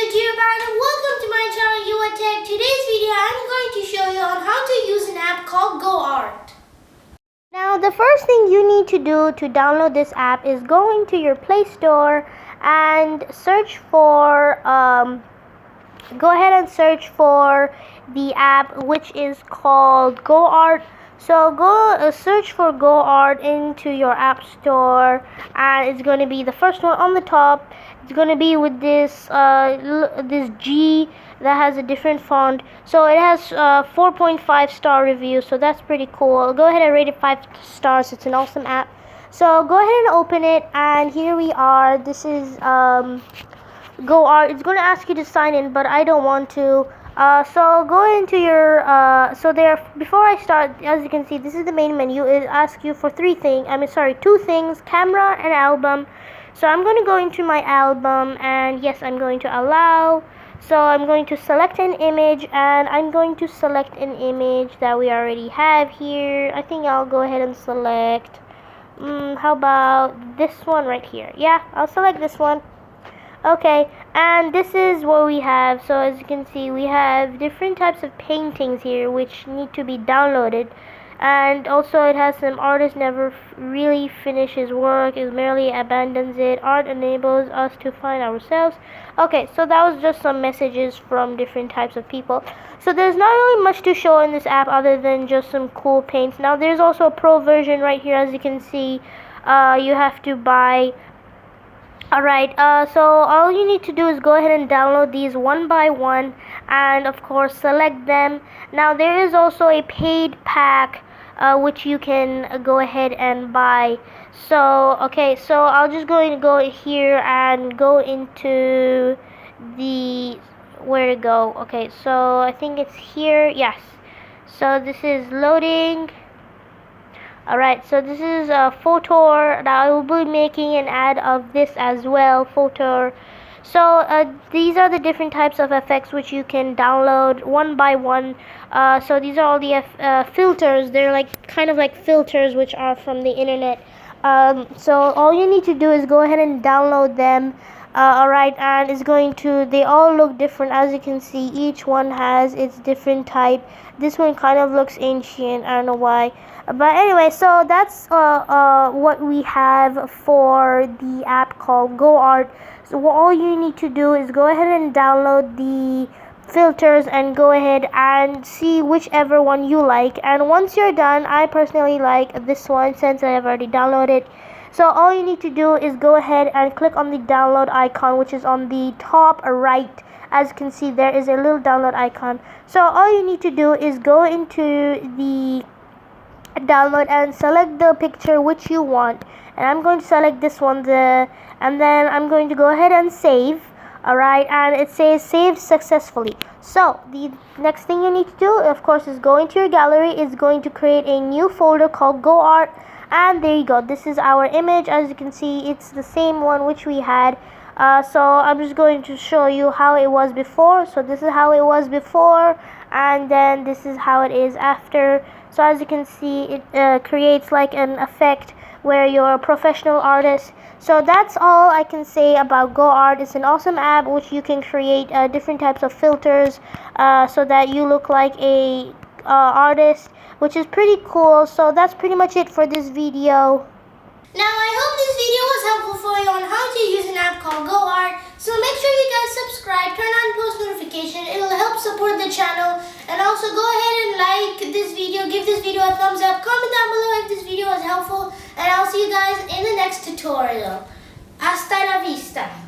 YouTube and welcome to my channel Tech. Today's video I'm going to show you on how to use an app called GoArt. Now the first thing you need to do to download this app is go into your Play Store and search for go ahead and search for the app which is called GoArt. So go search for GoArt into your app store, and it's going to be the first one on the top. It's going to be with this this G that has a different font. So it has 4.5 star review, so that's pretty cool. Go ahead and rate it 5 stars. It's an awesome app. So go ahead and open it, and here we are. This is GoArt. It's going to ask you to sign in, but I don't want to. So go into your before I start, as you can see, this is the main menu. It asks you for two things: camera and album. So I'm going to go into my album, and yes, I'm going to allow. So I'm going to select an image, and I'm going to select an image that we already have here. I think I'll go ahead and select how about this one right here? Yeah, I'll select this one. Okay, and this is what we have. So as you can see, we have different types of paintings here which need to be downloaded, and also it has some artist never really finish his work, it merely abandons it. Art enables us to find ourselves. Okay, so that was just some messages from different types of people. So there's not really much to show in this app other than just some cool paints. Now there's also a pro version right here. As you can see, you have to buy. Alright, so all you need to do is go ahead and download these one by one, and of course select them. Now there is also a paid pack which you can go ahead and buy. So okay, so I'll just going to go here and go into the where to go. Okay, so I think it's here. Yes, so this is loading. Alright, so this is a photo. Now I will be making an ad of this as well, photo. So these are the different types of effects which you can download one by one. So these are all the filters. They're like kind of like filters which are from the internet. So all you need to do is go ahead and download them. Alright, and it's going to, they all look different. As you can see, each one has its different type. This one kind of looks ancient, I don't know why, but anyway, so that's what we have for the app called GoArt. So all you need to do is go ahead and download the filters and go ahead and see whichever one you like. And once you're done, I personally like this one since I have already downloaded. So all you need to do is go ahead and click on the download icon, which is on the top right. As you can see, there is a little download icon. So all you need to do is go into the download and select the picture which you want. And I'm going to select this one, and then I'm going to go ahead and save. Alright, and it says saved successfully. So the next thing you need to do, of course, is go into your gallery. It's going to create a new folder called GoArt. And there you go, this is our image. As you can see, it's the same one which we had. So I'm just going to show you how it was before. So this is how it was before, and then this is how it is after. So as you can see, it creates like an effect where you're a professional artist. So that's all I can say about GoArt. It's an awesome app which you can create different types of filters so that you look like a artist, which is pretty cool. So that's pretty much it for this video. Now I hope this video was helpful for you on how to use an app called GoArt. So make sure you guys subscribe, turn on post notification. It will help support the channel. And also go ahead and like this video, give this video a thumbs up, comment down below if this video was helpful, and I'll see you guys in the next tutorial. Hasta la vista.